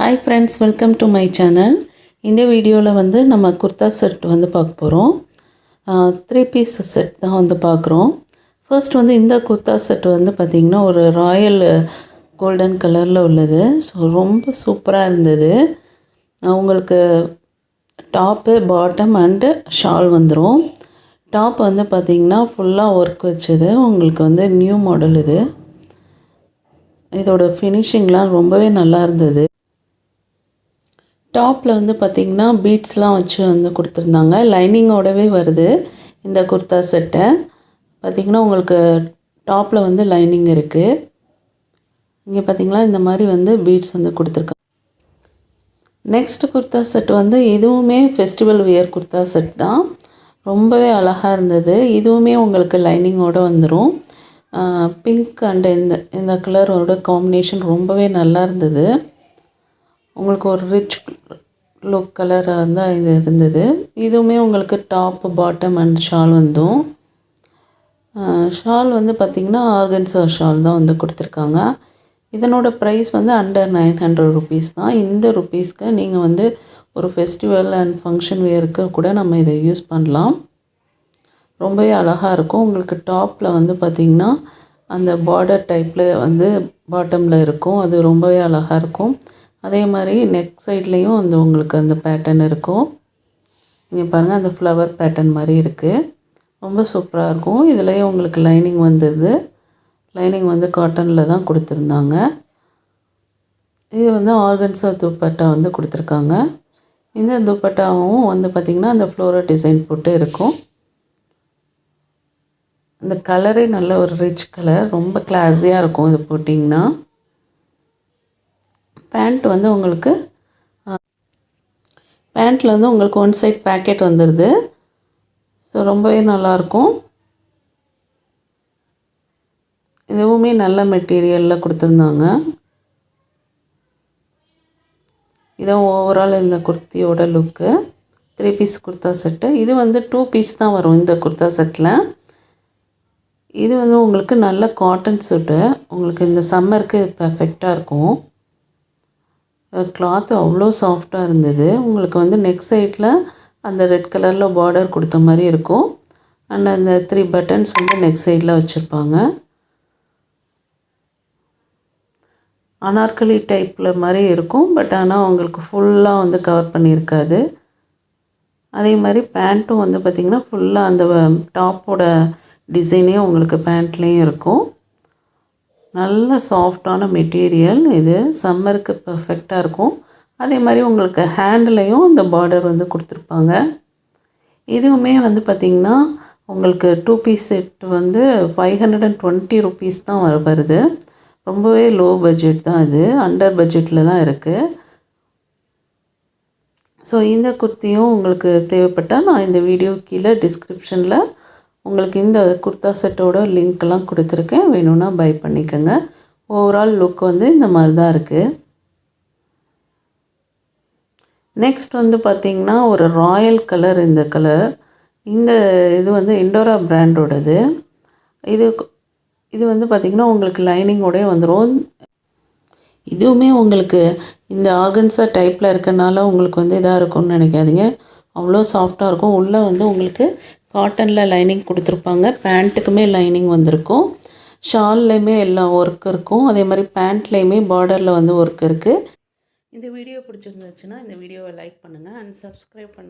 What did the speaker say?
Hi friends, welcome to my channel. இந்த வீடியோவில் வந்து நம்ம குர்தா செட் வந்து பார்க்க போகிறோம். 3 பீஸ் செட் தான் வந்து பார்க்குறோம். ஃபர்ஸ்ட் வந்து இந்த குர்தா செட் வந்து பார்த்திங்கன்னா ஒரு ராயல் கோல்டன் கலரில் உள்ளது. ஸோ ரொம்ப சூப்பராக இருந்தது. உங்களுக்கு டாப்பு, பாட்டம் அண்டு ஷால் வந்துடும். டாப் வந்து பார்த்திங்கன்னா ஃபுல்லாக ஒர்க் வச்சது. உங்களுக்கு வந்து நியூ மாடல் இது. இதோட ஃபினிஷிங்லாம் ரொம்பவே நல்லா இருந்தது. டாப்பில் வந்து பார்த்திங்கன்னா பீட்ஸ்லாம் வச்சு வந்து கொடுத்துருந்தாங்க. லைனிங்கோடவே வருது இந்த குர்தா செட்டை. பார்த்திங்கன்னா உங்களுக்கு டாப்பில் வந்து லைனிங் இருக்குது. இங்கே பார்த்திங்களா இந்த மாதிரி வந்து பீட்ஸ் வந்து கொடுத்துருக்காங்க. நெக்ஸ்ட் குர்தா செட் வந்து இதுவுமே ஃபெஸ்டிவல் வியர் குர்தா செட் தான். ரொம்பவே அழகாக இருந்தது. இதுவுமே உங்களுக்கு லைனிங்கோடு வந்துடும். பிங்க் அண்டு இந்த கலரோட காம்பினேஷன் ரொம்பவே நல்லா இருந்தது. உங்களுக்கு ஒரு ரிச் லுக் கலராக தான் இது இருந்தது. இதுவுமே உங்களுக்கு டாப்பு, பாட்டம் அண்ட் ஷால் வந்துடும். ஷால் வந்து பார்த்திங்கன்னா ஆர்கன்ஸா ஷால் தான் வந்து கொடுத்துருக்காங்க. இதனோட ப்ரைஸ் வந்து அண்டர் 900 ருபீஸ் தான். இந்த ருபீஸ்க்கு நீங்கள் வந்து ஒரு ஃபெஸ்டிவல் அண்ட் ஃபங்க்ஷன் வேருக்கு கூட நம்ம இதை யூஸ் பண்ணலாம். ரொம்பவே அழகாக இருக்கும். உங்களுக்கு டாப்பில் வந்து பார்த்திங்கன்னா அந்த பார்டர் டைப்பில் வந்து பாட்டமில் இருக்கும். அது ரொம்பவே அழகாக இருக்கும். அதே மாதிரி நெக் சைட்லேயும் வந்து உங்களுக்கு அந்த பேட்டர்ன் இருக்கும். இங்கே பாருங்கள், அந்த ஃப்ளவர் பேட்டர்ன் மாதிரி இருக்குது. ரொம்ப சூப்பராக இருக்கும். இதுலேயும் உங்களுக்கு லைனிங் வந்துடுது. லைனிங் வந்து காட்டனில் தான் கொடுத்துருந்தாங்க. இது வந்து ஆர்கன்ஸா துப்பட்டா வந்து கொடுத்துருக்காங்க. இந்த துப்பட்டாவும் வந்து பார்த்திங்கன்னா அந்த ஃப்ளோரல் டிசைன் போட்டு இருக்கும். அந்த கலரே நல்ல ஒரு ரிச் கலர், ரொம்ப கிளாஸியாக இருக்கும் இது போட்டிங்கன்னா. பேண்ட் வந்து உங்களுக்கு பேண்ட்டில் வந்து உங்களுக்கு ஒன் சைட் பேக்கெட் வந்துடுது. ஸோ ரொம்பவே நல்லாயிருக்கும். இதுவுமே நல்ல மெட்டீரியலில் கொடுத்துருந்தாங்க. இதான் ஓவரால் இந்த குர்த்தியோட லுக்கு. 3 பீஸ் குர்தா செட்டு. இது வந்து 2 பீஸ் தான் வரும் இந்த குர்தா செட்டில். இது வந்து உங்களுக்கு நல்ல காட்டன் சூட்டு. உங்களுக்கு இந்த சம்மருக்கு பர்ஃபெக்டாக இருக்கும். கிளாத்து அவ்வளோ சாஃப்டாக இருந்தது. உங்களுக்கு வந்து நெக் சைடில் அந்த ரெட் கலரில் பார்டர் கொடுத்த மாதிரி இருக்கும். அண்ட் அந்த 3 பட்டன்ஸ் வந்து நெக் சைடில் வச்சுருப்பாங்க. அனார்கலி டைப்பில் மாதிரி இருக்கும். பட் ஆனால் உங்களுக்கு ஃபுல்லாக வந்து கவர் பண்ணியிருக்காது. அதே மாதிரி பேண்ட்டும் வந்து பார்த்திங்கன்னா ஃபுல்லாக அந்த டாப்போட டிசைனே உங்களுக்கு பேண்ட்லேயும் இருக்கும். நல்ல சாஃப்டான மெட்டீரியல் இது. சம்மருக்கு பர்ஃபெக்டாக இருக்கும். அதே மாதிரி உங்களுக்கு ஹேண்ட்லேயும் அந்த பார்டர் வந்து கொடுத்துருப்பாங்க. இதுவுமே வந்து பார்த்திங்கன்னா உங்களுக்கு 2 பீஸ் செட் வந்து 520 ருபீஸ் தான் வருது. ரொம்பவே லோ பட்ஜெட் தான் இது. அண்டர் பட்ஜெட்டில் தான் இருக்குது. ஸோ இந்த குர்த்தியும் உங்களுக்கு தேவைப்பட்டால் நான் இந்த வீடியோ கீழே டிஸ்கிரிப்ஷனில் உங்களுக்கு இந்த குர்தா செட்டோட லிங்க்லாம் கொடுத்துருக்கேன். வேணும்னா பை பண்ணிக்கோங்க. ஓவரால் லுக் வந்து இந்த மாதிரி தான் இருக்குது. நெக்ஸ்ட் வந்து பார்த்திங்கன்னா ஒரு ராயல் கலர். இந்த கலர் இது வந்து இண்டோரா பிராண்டோடது. இது வந்து பார்த்திங்கன்னா உங்களுக்கு லைனிங்கோடய வந்துடும். இதுவுமே உங்களுக்கு இந்த ஆர்கன்ஸா டைப்பில் இருக்கனால உங்களுக்கு வந்து இதாக இருக்கும்னு நினைக்காதீங்க. அவ்வளோ சாஃப்டாக இருக்கும். உள்ளே வந்து உங்களுக்கு காட்டனில் லைனிங் கொடுத்துருப்பாங்க. பேண்ட்டுக்குமே லைனிங் வந்திருக்கும். ஷால்லையுமே எல்லாம் ஒர்க் இருக்கும். அதே மாதிரி பேண்ட்லேயுமே பார்டரில் வந்து ஒர்க் இருக்குது. இந்த வீடியோ பிடிச்சிருந்துச்சுன்னா இந்த வீடியோவை லைக் பண்ணுங்கள் அண்ட் சப்ஸ்கிரைப் பண்ணுங்கள்.